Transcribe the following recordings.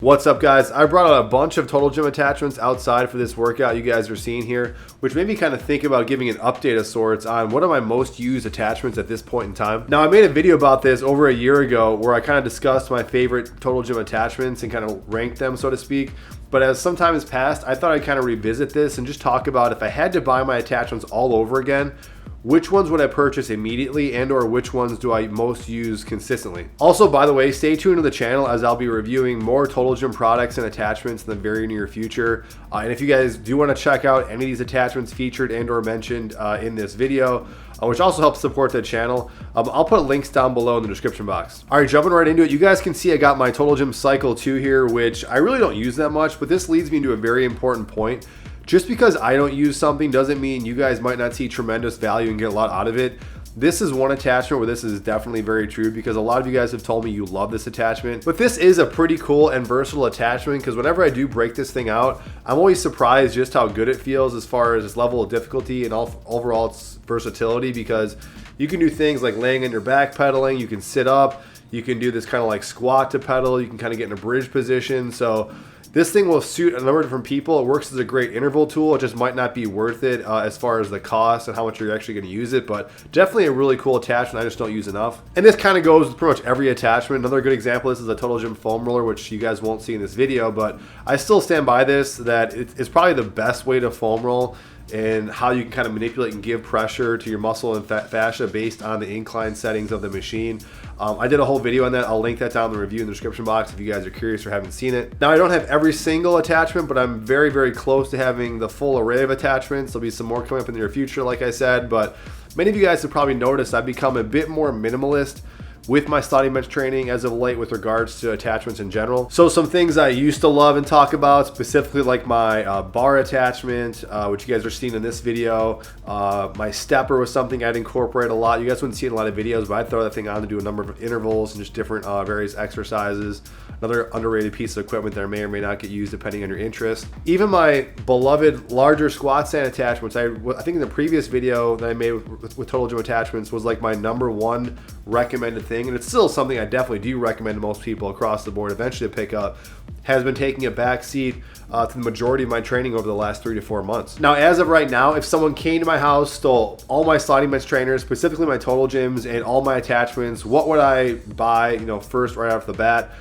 What's up, guys? I brought out a bunch of Total Gym attachments outside for this workout you guys are seeing here, which made me kind of think about giving an update of sorts on what are my most used attachments at this point in time. Now, I made a video about this over a year ago where I kind of discussed my favorite Total Gym attachments and kind of ranked them, so to speak. But as some time has passed, I thought I'd kind of revisit this and just talk about if I had to buy my attachments all over again, which ones would I purchase immediately and or which ones do I most use consistently? Also, by the way, stay tuned to the channel as I'll be reviewing more Total Gym products and attachments in the very near future. And if you guys do want to check out any of these attachments featured and or mentioned in this video, which also helps support the channel, I'll put links down below in the description box. All right, jumping right into it, you guys can see I got my Total Gym Cycle 2 here, which I really don't use that much, but this leads me into a very important point. Just because I don't use something doesn't mean you guys might not see tremendous value and get a lot out of it. This is one attachment where this is definitely very true because a lot of you guys have told me you love this attachment. But this is a pretty cool and versatile attachment because whenever I do break this thing out, I'm always surprised just how good it feels as far as its level of difficulty and overall its versatility, because you can do things like laying on your back pedaling, you can sit up, you can do this kind of like squat to pedal, you can kind of get in a bridge position. So this thing will suit a number of different people. It works as a great interval tool. It just might not be worth it as far as the cost and how much you're actually going to use it, but definitely a really cool attachment. I just don't use enough. And this kind of goes with pretty much every attachment. Another good example, this is a Total Gym foam roller, which you guys won't see in this video, but I still stand by this, that it's probably the best way to foam roll and how you can kind of manipulate and give pressure to your muscle and fascia based on the incline settings of the machine. I did a whole video on that. I'll link that down in the review in the description box if you guys are curious or haven't seen it. Now, I don't have every single attachment, but I'm very, very close to having the full array of attachments. There'll be some more coming up in the near future, like I said, but many of you guys have probably noticed I've become a bit more minimalist with my sliding bench training as of late with regards to attachments in general. So some things I used to love and talk about, specifically like my bar attachment, which you guys are seeing in this video. My stepper was something I'd incorporate a lot. You guys wouldn't see it in a lot of videos, but I'd throw that thing on to do a number of intervals and just different various exercises. Another underrated piece of equipment that may or may not get used depending on your interest. Even my beloved larger squat stand attachments, I think in the previous video that I made with Total Gym attachments was like my #1 recommended thing, and it's still something I definitely do recommend to most people across the board eventually to pick up, has been taking a back seat to the majority of my training over the last 3 to 4 months. Now, as of right now, if someone came to my house, stole all my sliding bench trainers, specifically my Total Gyms and all my attachments, what would I buy, first right off the bat?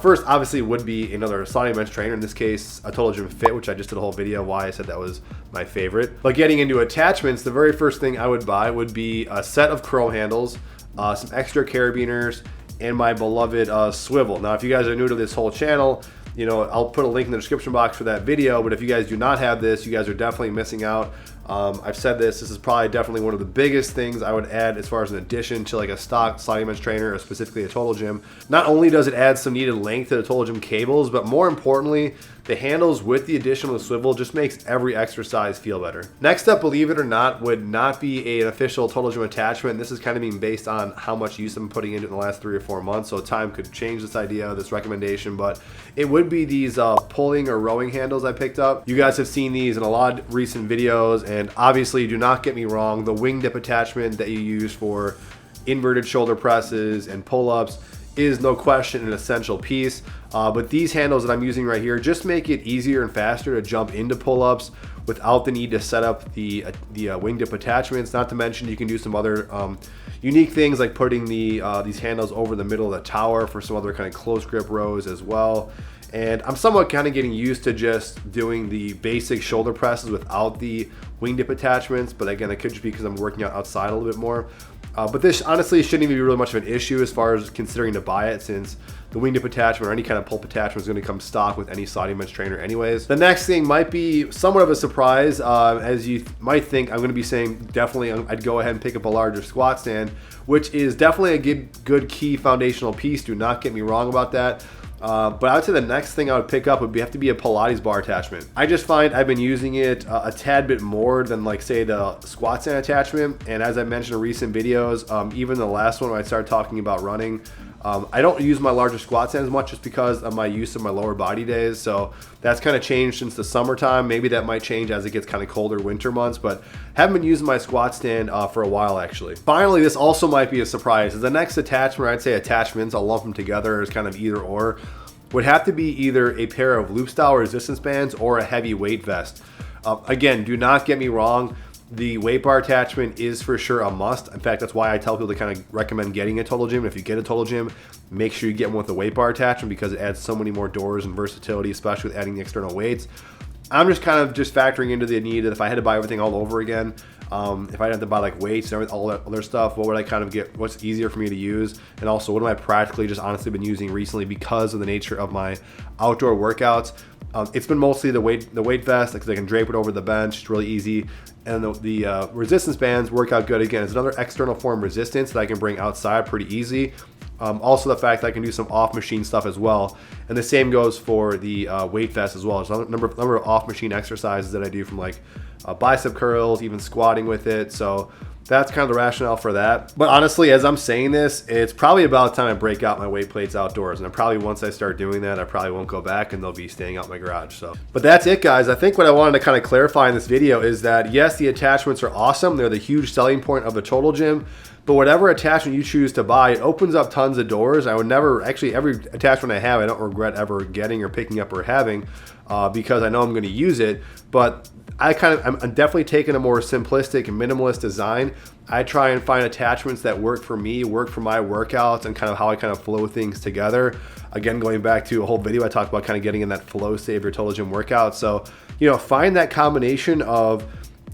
First, obviously, would be another sliding bench trainer, in this case, a Total Gym Fit, which I just did a whole video why I said that was my favorite. But getting into attachments, the very first thing I would buy would be a set of curl handles, some extra carabiners, and my beloved swivel. Now, if you guys are new to this whole channel, I'll put a link in the description box for that video, but if you guys do not have this, you guys are definitely missing out. I've said this is probably definitely one of the biggest things I would add as far as an addition to like a stock sliding bench trainer or specifically a Total Gym. Not only does it add some needed length to the Total Gym cables, but more importantly, the handles with the addition of the swivel just makes every exercise feel better. Next up, believe it or not, would not be an official Total Gym attachment. This is kind of being based on how much use I'm putting into it in the last 3 or 4 months, so time could change this idea, this recommendation, but it would be these pulling or rowing handles I picked up. You guys have seen these in a lot of recent videos, and obviously, do not get me wrong, the wing dip attachment that you use for inverted shoulder presses and pull-ups is no question an essential piece, but these handles that I'm using right here just make it easier and faster to jump into pull-ups without the need to set up the wing dip attachments. Not to mention you can do some other unique things like putting these handles over the middle of the tower for some other kind of close grip rows as well. And I'm somewhat kind of getting used to just doing the basic shoulder presses without the wing dip attachments, but again, it could just be because I'm working out outside a little bit more. But this honestly shouldn't even be really much of an issue as far as considering to buy it, since the wing dip attachment or any kind of pulp attachment is going to come stock with any sliding bench trainer anyways. The next thing might be somewhat of a surprise, as you might think I'm going to be saying definitely I'd go ahead and pick up a larger squat stand, which is definitely a good key foundational piece. Do not get me wrong about that. But I would say the next thing I would pick up would have to be a Pilates bar attachment. I just find I've been using it a tad bit more than like say the squat stand attachment, and as I mentioned in recent videos, even the last one when I started talking about running, I don't use my larger squat stand as much just because of my use of my lower body days. So that's kind of changed since the summertime. Maybe that might change as it gets kind of colder winter months, but haven't been using my squat stand for a while actually. Finally, this also might be a surprise. The next attachment, I'd say attachments, I'll lump them together as kind of either or. would have to be either a pair of loop style resistance bands or a heavy weight vest. Again, do not get me wrong. The weight bar attachment is for sure a must. In fact, that's why I tell people to kind of recommend getting a Total Gym. If you get a Total Gym, make sure you get one with a weight bar attachment because it adds so many more doors and versatility, especially with adding the external weights. I'm just kind of factoring into the need that if I had to buy everything all over again, if I had to buy like weights and all that other stuff, what would I kind of get? What's easier for me to use? And also, what am I practically just honestly been using recently because of the nature of my outdoor workouts? It's been mostly the weight vest because I can drape it over the bench. It's really easy. And the resistance bands work out good. Again, it's another external form of resistance that I can bring outside pretty easy. Also, the fact that I can do some off-machine stuff as well. And the same goes for the weight vest as well. There's a number of off-machine exercises that I do from like bicep curls, even squatting with it. So that's kind of the rationale for that. But honestly, as I'm saying this, it's probably about time I break out my weight plates outdoors. And probably once I start doing that, I probably won't go back and they'll be staying out in my garage. So, but that's it, guys. I think what I wanted to kind of clarify in this video is that yes, the attachments are awesome. They're the huge selling point of the Total Gym. But whatever attachment you choose to buy, it opens up tons of doors. I would never, actually every attachment I have, I don't regret ever getting or picking up or having because I know I'm gonna use it. But I'm definitely taking a more simplistic and minimalist design. I try and find attachments that work for me, work for my workouts, and kind of how I kind of flow things together. Again, going back to a whole video I talked about kind of getting in that flow state of your Total Gym workout. So, you know, find that combination of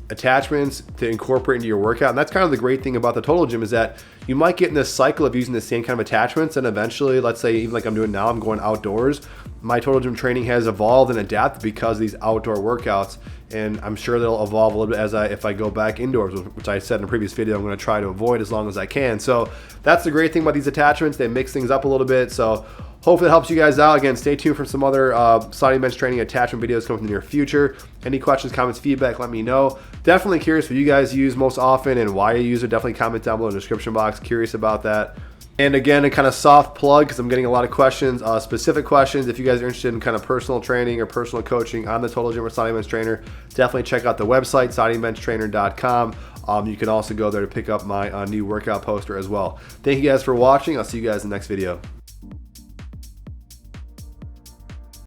attachments to incorporate into your workout. And that's kind of the great thing about the Total Gym is that you might get in this cycle of using the same kind of attachments, and eventually, let's say even like I'm doing now, I'm going outdoors. My Total Gym training has evolved and adapted because of these outdoor workouts, and I'm sure they'll evolve a little bit if I go back indoors, which I said in a previous video I'm going to try to avoid as long as I can. So that's the great thing about these attachments. They mix things up a little bit. So hopefully it helps you guys out. Again, stay tuned for some other sliding bench training attachment videos coming in the near future. Any questions, comments, feedback, let me know. Definitely curious what you guys use most often and why you use it. Definitely comment down below in the description box. Curious about that. And again, a kind of soft plug because I'm getting a lot of questions, specific questions. If you guys are interested in kind of personal training or personal coaching on the Total Gym or Sliding Bench Trainer, definitely check out the website, slidingbenchtrainer.com. You can also go there to pick up my new workout poster as well. Thank you guys for watching. I'll see you guys in the next video.